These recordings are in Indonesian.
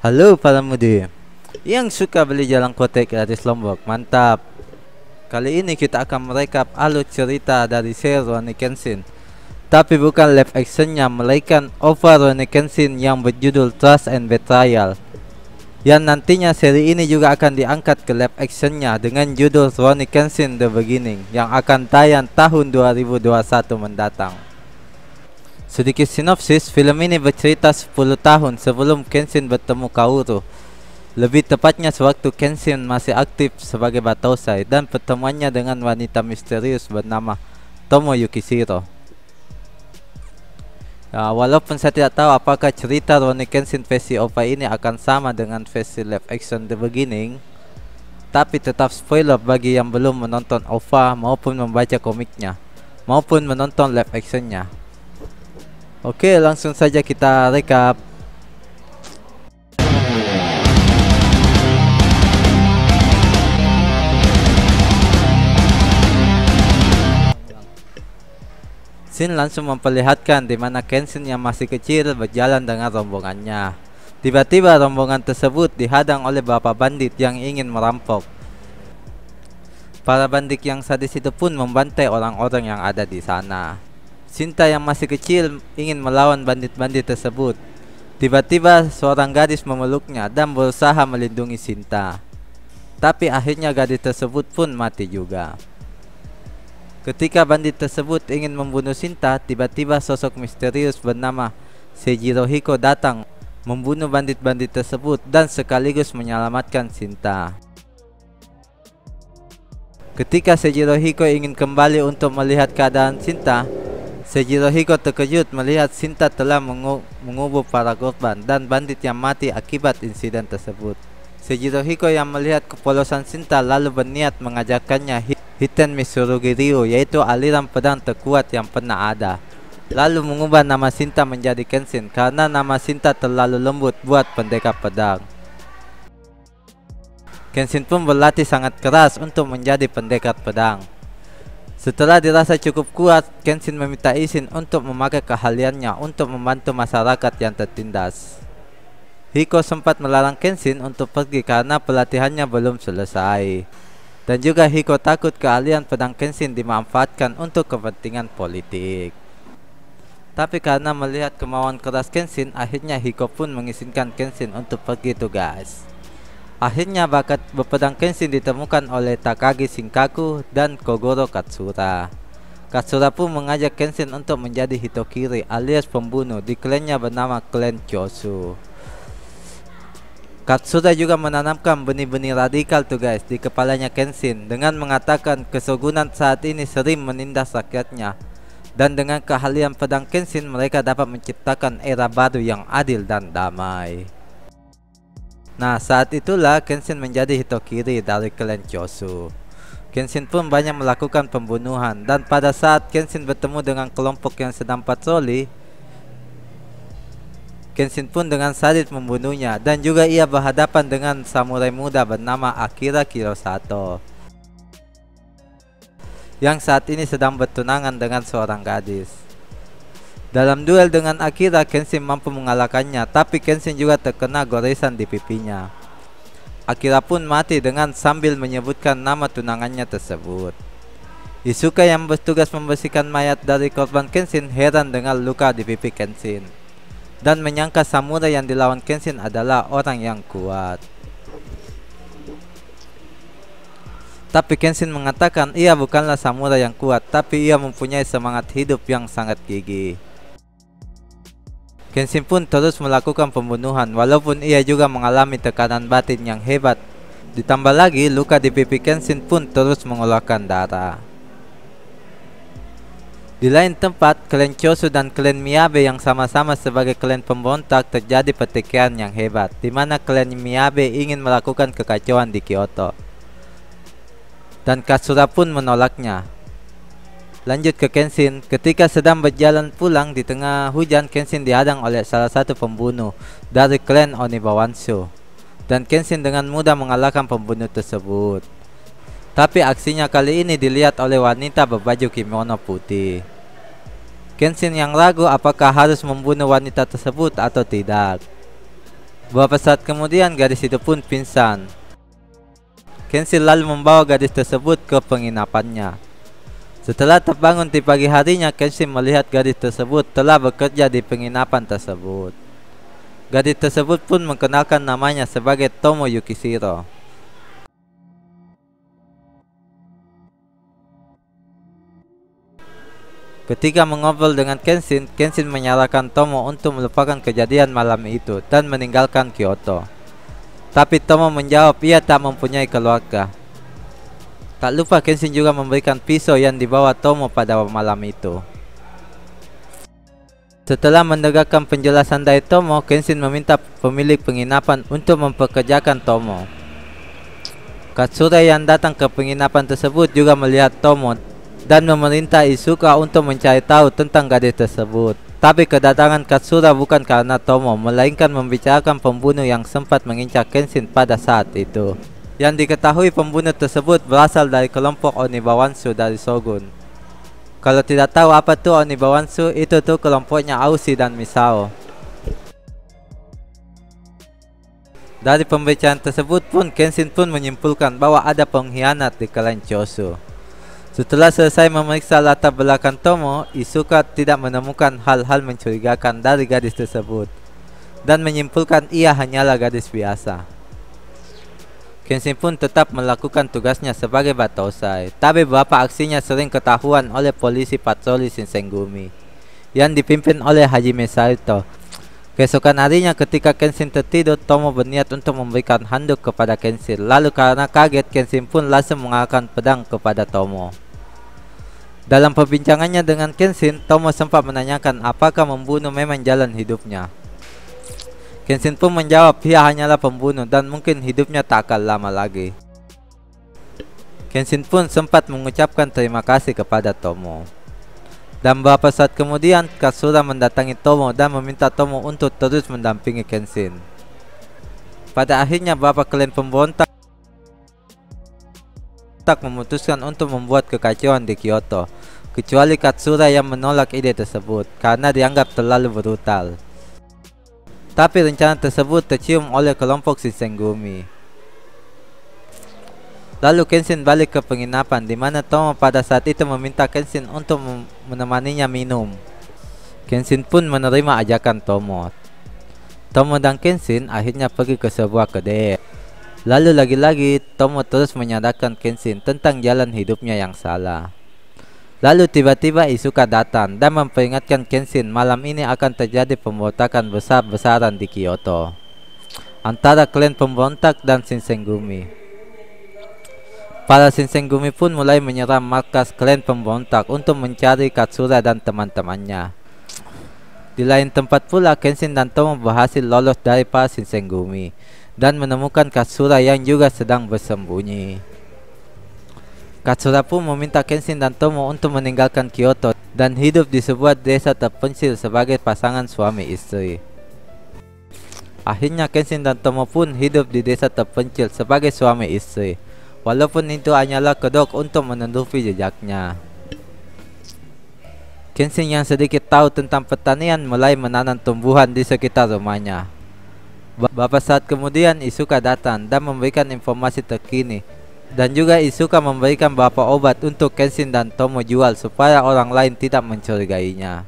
Halo para mudi yang suka beli jalan kotek gratis Lombok, mantap. Kali ini kita akan merekap alur cerita dari seri Rurouni Kenshin, tapi bukan live actionnya, melainkan OVA Rurouni Kenshin yang berjudul Trust and Betrayal, yang nantinya seri ini juga akan diangkat ke live actionnya dengan judul Rurouni Kenshin The Beginning yang akan tayang tahun 2021 mendatang. Sedikit sinopsis, film ini bercerita 10 tahun sebelum Kenshin bertemu Kaoru. Lebih tepatnya sewaktu Kenshin masih aktif sebagai Battosai dan pertemuannya dengan wanita misterius bernama Tomo Yukishiro. Walaupun saya tidak tahu apakah cerita Rurouni Kenshin versi OVA ini akan sama dengan versi live action The Beginning, tapi tetap spoiler bagi yang belum menonton OVA maupun membaca komiknya maupun menonton live actionnya. Oke, langsung saja kita rekap. Scene langsung memperlihatkan di mana Kenshin yang masih kecil berjalan dengan rombongannya. Tiba-tiba rombongan tersebut dihadang oleh beberapa bandit yang ingin merampok. Para bandit yang sadis itu pun membantai orang-orang yang ada di sana. Shinta yang masih kecil ingin melawan bandit-bandit tersebut. Tiba-tiba seorang gadis memeluknya dan berusaha melindungi Shinta. Tapi akhirnya gadis tersebut pun mati juga. Ketika bandit tersebut ingin membunuh Shinta, tiba-tiba sosok misterius bernama Seijiro Hiko datang, membunuh bandit-bandit tersebut dan sekaligus menyelamatkan Shinta. Ketika Seijiro Hiko ingin kembali untuk melihat keadaan Shinta, Seijiro Hiko terkejut melihat Shinta telah mengubur para korban dan bandit yang mati akibat insiden tersebut. Seijiro Hiko yang melihat kepolosan Shinta lalu berniat mengajarkannya Hiten Mitsurugi Ryu, yaitu aliran pedang terkuat yang pernah ada. Lalu mengubah nama Shinta menjadi Kenshin karena nama Shinta terlalu lembut buat pendekar pedang. Kenshin pun berlatih sangat keras untuk menjadi pendekar pedang. Setelah dirasa cukup kuat, Kenshin meminta izin untuk memakai keahliannya untuk membantu masyarakat yang tertindas. Hiko sempat melarang Kenshin untuk pergi karena pelatihannya belum selesai. Dan juga Hiko takut keahlian pedang Kenshin dimanfaatkan untuk kepentingan politik. Tapi karena melihat kemauan keras Kenshin, akhirnya Hiko pun mengizinkan Kenshin untuk pergi tugas. Akhirnya bakat berpedang Kenshin ditemukan oleh Takagi Shinkaku dan Kogoro Katsura. Katsura pun mengajak Kenshin untuk menjadi Hitokiri alias pembunuh di klannya bernama klan Chosu. Katsura juga menanamkan benih-benih radikal tuh guys di kepalanya Kenshin dengan mengatakan kesogunan saat ini sering menindas rakyatnya. Dan dengan keahlian pedang Kenshin mereka dapat menciptakan era baru yang adil dan damai. Nah, saat itulah Kenshin menjadi Hitokiri dari klan Chosu. Kenshin pun banyak melakukan pembunuhan, dan pada saat Kenshin bertemu dengan kelompok yang sedang patroli, Kenshin pun dengan sadis membunuhnya, dan juga ia berhadapan dengan samurai muda bernama Akira Kurosato yang saat ini sedang bertunangan dengan seorang gadis. Dalam duel dengan Akira, Kenshin mampu mengalahkannya, tapi Kenshin juga terkena goresan di pipinya. Akira pun mati dengan sambil menyebutkan nama tunangannya tersebut. Isuka yang bertugas membersihkan mayat dari korban Kenshin heran dengan luka di pipi Kenshin dan menyangka samurai yang dilawan Kenshin adalah orang yang kuat. Tapi Kenshin mengatakan ia bukanlah samurai yang kuat, tapi ia mempunyai semangat hidup yang sangat gigih. Kenshin pun terus melakukan pembunuhan walaupun ia juga mengalami tekanan batin yang hebat. Ditambah lagi luka di pipi Kenshin pun terus mengeluarkan darah. Di lain tempat, klan Chosu dan klan Miyabe yang sama-sama sebagai klan pemberontak terjadi pertikaian yang hebat, di mana klan Miyabe ingin melakukan kekacauan di Kyoto. Dan Katsura pun menolaknya. Lanjut ke Kenshin, ketika sedang berjalan pulang di tengah hujan, Kenshin dihadang oleh salah satu pembunuh dari klan Onibawanshu. Dan Kenshin dengan mudah mengalahkan pembunuh tersebut. Tapi aksinya kali ini dilihat oleh wanita berbaju kimono putih. Kenshin yang ragu apakah harus membunuh wanita tersebut atau tidak. Beberapa saat kemudian gadis itu pun pingsan. Kenshin lalu membawa gadis tersebut ke penginapannya. Setelah terbangun di pagi harinya, Kenshin melihat gadis tersebut telah bekerja di penginapan tersebut. Gadis tersebut pun mengenalkan namanya sebagai Tomo Yukishiro. Ketika mengobrol dengan Kenshin, Kenshin menyarankan Tomo untuk melupakan kejadian malam itu dan meninggalkan Kyoto. Tapi Tomo menjawab ia tak mempunyai keluarga. Tak lupa Kenshin juga memberikan pisau yang dibawa Tomo pada malam itu. Setelah mendengarkan penjelasan dari Tomo, Kenshin meminta pemilik penginapan untuk mempekerjakan Tomo. Katsura yang datang ke penginapan tersebut juga melihat Tomo dan memerintah Izuka untuk mencari tahu tentang gadis tersebut. Tapi kedatangan Katsura bukan karena Tomo, melainkan membicarakan pembunuh yang sempat mengincar Kenshin pada saat itu. Yang diketahui pembunuh tersebut berasal dari kelompok Onibawansu dari Shogun. Kalau tidak tahu apa tuh Onibawansu, itu tuh kelompoknya Aushi dan Misao. Dari pembicaraan tersebut pun Kenshin pun menyimpulkan bahwa ada pengkhianat di klan Chosu. Setelah selesai memeriksa latar belakang Tomo, Izuka tidak menemukan hal-hal mencurigakan dari gadis tersebut dan menyimpulkan ia hanyalah gadis biasa. Kenshin pun tetap melakukan tugasnya sebagai Batosai, tapi beberapa aksinya sering ketahuan oleh polisi patroli Shinsengumi yang dipimpin oleh Hajime Saito. Keesokan harinya ketika Kenshin tertidur, Tomo berniat untuk memberikan handuk kepada Kenshin. Lalu karena kaget, Kenshin pun langsung mengarahkan pedang kepada Tomo. Dalam perbincangannya dengan Kenshin, Tomo sempat menanyakan apakah membunuh memang jalan hidupnya. Kenshin pun menjawab ia hanyalah pembunuh dan mungkin hidupnya tak akan lama lagi. Kenshin pun sempat mengucapkan terima kasih kepada Tomo. Dan beberapa saat kemudian, Katsura mendatangi Tomo dan meminta Tomo untuk terus mendampingi Kenshin. Pada akhirnya beberapa klan pemberontak memutuskan untuk membuat kekacauan di Kyoto, kecuali Katsura yang menolak ide tersebut karena dianggap terlalu brutal. Tapi rencana tersebut tercium oleh kelompok Shinsengumi. Lalu Kenshin balik ke penginapan di mana Tomo pada saat itu meminta Kenshin untuk menemaninya minum. Kenshin pun menerima ajakan Tomo. Tomo dan Kenshin akhirnya pergi ke sebuah kedai. Lalu lagi-lagi Tomo terus menyadarkan Kenshin tentang jalan hidupnya yang salah. Lalu tiba-tiba Izuka datang dan memperingatkan Kenshin malam ini akan terjadi pemberontakan besar-besaran di Kyoto antara klan pemberontak dan Shinsengumi. Para Shinsengumi pun mulai menyerang markas klan pemberontak untuk mencari Katsura dan teman-temannya. Di lain tempat pula, Kenshin dan Tomo berhasil lolos dari para Shinsengumi dan menemukan Katsura yang juga sedang bersembunyi. Katsura pun meminta Kenshin dan Tomo untuk meninggalkan Kyoto dan hidup di sebuah desa terpencil sebagai pasangan suami istri. Akhirnya Kenshin dan Tomo pun hidup di desa terpencil sebagai suami istri, walaupun itu hanyalah kedok untuk menelusuri jejaknya. Kenshin yang sedikit tahu tentang pertanian mulai menanam tumbuhan di sekitar rumahnya. Beberapa saat kemudian Izuka datang dan memberikan informasi terkini, dan juga Izuka memberikan beberapa obat untuk Kenshin dan Tomo jual supaya orang lain tidak mencurigainya.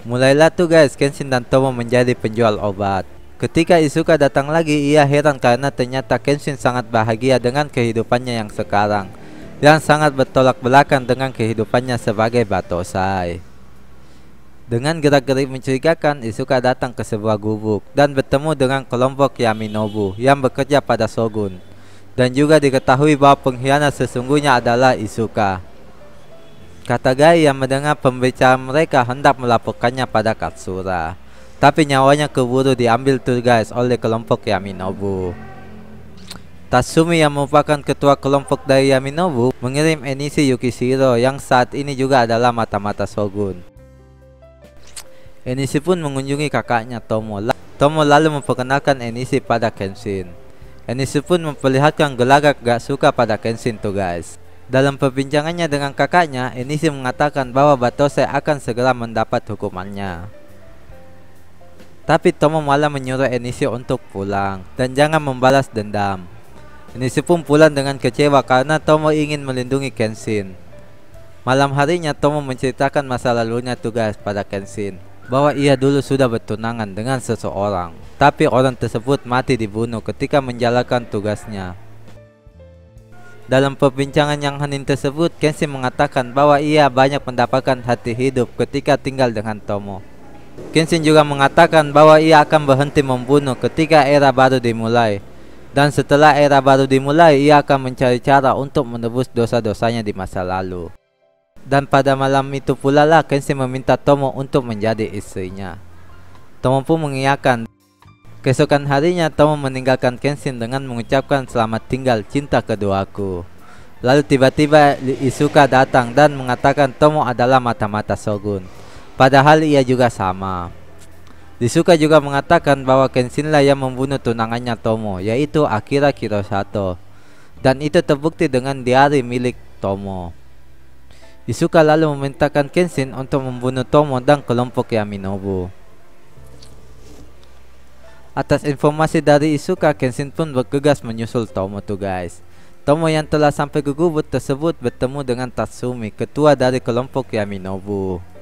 Mulailah tuh guys, Kenshin dan Tomo menjadi penjual obat. Ketika Izuka datang lagi, ia heran karena ternyata Kenshin sangat bahagia dengan kehidupannya yang sekarang, yang sangat bertolak belakang dengan kehidupannya sebagai Batosai. Dengan gerak-gerik mencurigakan, Izuka datang ke sebuah gubuk dan bertemu dengan kelompok Yaminobu yang bekerja pada Shogun. Dan juga diketahui bahwa pengkhianat sesungguhnya adalah Izuka. Kata Gai yang mendengar pembicaraan mereka hendak melaporkannya pada Katsura, tapi nyawanya keburu diambil tuh guys oleh kelompok Yaminobu. Tatsumi yang merupakan ketua kelompok dari Yaminobu mengirim Enishi Yukishiro yang saat ini juga adalah mata-mata Shogun. Enishi pun mengunjungi kakaknya Tomo. Tomo lalu memperkenalkan Enishi pada Kenshin. Enishi pun memperlihatkan gelagat gak suka pada Kenshin tuh guys. Dalam perbincangannya dengan kakaknya, Enishi mengatakan bahwa Batosai akan segera mendapat hukumannya. Tapi Tomo malah menyuruh Enishi untuk pulang dan jangan membalas dendam. Enishi pun pulang dengan kecewa karena Tomo ingin melindungi Kenshin. Malam harinya Tomo menceritakan masa lalunya tugas pada Kenshin, bahwa ia dulu sudah bertunangan dengan seseorang, tapi orang tersebut mati dibunuh ketika menjalankan tugasnya. Dalam perbincangan yang hening tersebut, Kenshin mengatakan bahwa ia banyak mendapatkan hati hidup ketika tinggal dengan Tomo. Kenshin juga mengatakan bahwa ia akan berhenti membunuh ketika era baru dimulai. Dan setelah era baru dimulai, ia akan mencari cara untuk menebus dosa-dosanya di masa lalu. Dan pada malam itu pula lah Kenshin meminta Tomo untuk menjadi istrinya. Tomo pun mengiyakan. Keesokan harinya Tomo meninggalkan Kenshin dengan mengucapkan selamat tinggal cinta keduaku. Lalu tiba-tiba Isuka datang dan mengatakan Tomo adalah mata-mata Shogun. Padahal ia juga sama. Isuka juga mengatakan bahwa Kenshin lah yang membunuh tunangannya Tomo, yaitu Akira Kurosato. Dan itu terbukti dengan diari milik Tomo. Isuka lalu memerintahkan Kenshin untuk membunuh Tomo dan kelompok Yaminobu. Atas informasi dari Isuka, Kenshin pun bergegas menyusul Tomo tuh guys. Tomo yang telah sampai ke gubuk tersebut bertemu dengan Tatsumi, ketua dari kelompok Yaminobu.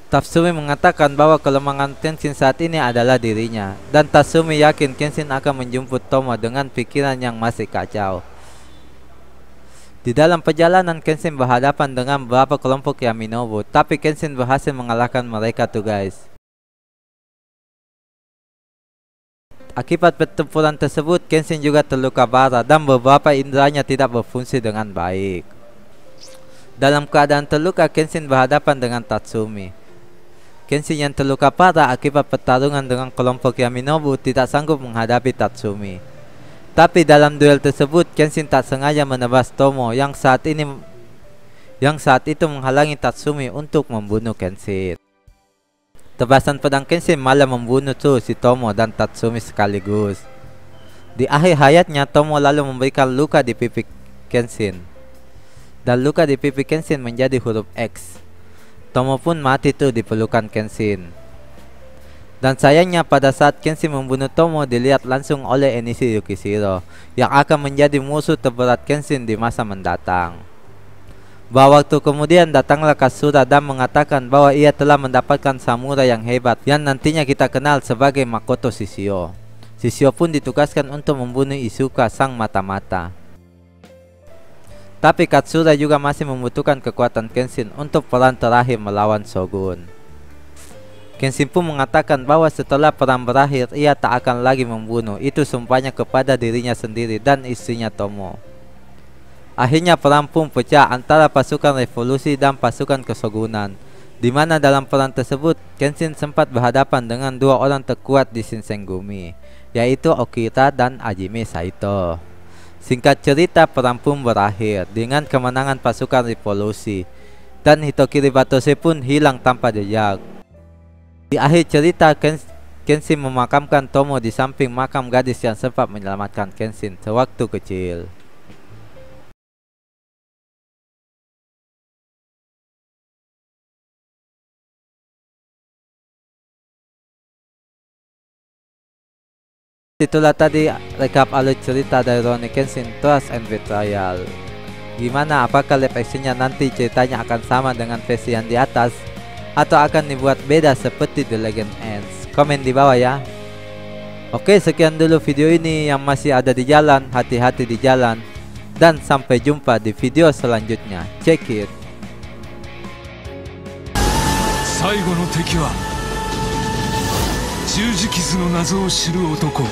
Tatsumi mengatakan bahwa kelemahan Kenshin saat ini adalah dirinya, dan Tatsumi yakin Kenshin akan menjemput Tomo dengan pikiran yang masih kacau. Di dalam perjalanan Kenshin berhadapan dengan beberapa kelompok Yaminobu, tapi Kenshin berhasil mengalahkan mereka tuh guys. Akibat pertempuran tersebut, Kenshin juga terluka parah dan beberapa inderanya tidak berfungsi dengan baik. Dalam keadaan terluka, Kenshin berhadapan dengan Tatsumi. Kenshin yang terluka parah akibat pertarungan dengan kelompok Yaminobu tidak sanggup menghadapi Tatsumi. Tapi dalam duel tersebut, Kenshin tak sengaja menebas Tomo yang saat itu menghalangi Tatsumi untuk membunuh Kenshin. Tebasan pedang Kenshin malah membunuh si Tomo dan Tatsumi sekaligus. Di akhir hayatnya, Tomo lalu memberikan luka di pipi Kenshin. Dan luka di pipi Kenshin menjadi huruf X. Tomo pun mati tuh di pelukan Kenshin. Dan sayangnya pada saat Kenshin membunuh Tomo dilihat langsung oleh Enishi Yukishiro, yang akan menjadi musuh terberat Kenshin di masa mendatang. Beberapa waktu kemudian datanglah Katsura dan mengatakan bahwa ia telah mendapatkan samurai yang hebat yang nantinya kita kenal sebagai Makoto Shishio. Shishio pun ditugaskan untuk membunuh Isuka sang mata-mata. Tapi Katsura juga masih membutuhkan kekuatan Kenshin untuk perang terakhir melawan Shogun. Kenshin pun mengatakan bahwa setelah perang berakhir, ia tak akan lagi membunuh. Itu sumpahnya kepada dirinya sendiri dan istrinya Tomo. Akhirnya perang pun pecah antara pasukan revolusi dan pasukan kesogunan, di mana dalam perang tersebut Kenshin sempat berhadapan dengan dua orang terkuat di Shinsengumi, yaitu Okita dan Hajime Saito. Singkat cerita, perang pun berakhir dengan kemenangan pasukan revolusi, dan Hitokiri Batose pun hilang tanpa jejak. Di akhir cerita, Kenshin memakamkan Tomo di samping makam gadis yang sempat menyelamatkan Kenshin sewaktu kecil. Itulah tadi rekap alur cerita dari Rurouni Kenshin Trust and Betrayal. Gimana, apakah live actionnya nanti ceritanya akan sama dengan versi yang di atas, atau akan dibuat beda seperti The Legend Ends? Komen di bawah ya. Oke, sekian dulu video ini. Yang masih ada di jalan, hati-hati di jalan, dan sampai jumpa di video selanjutnya. Check it. 最後の敵は十字傷の謎を知る男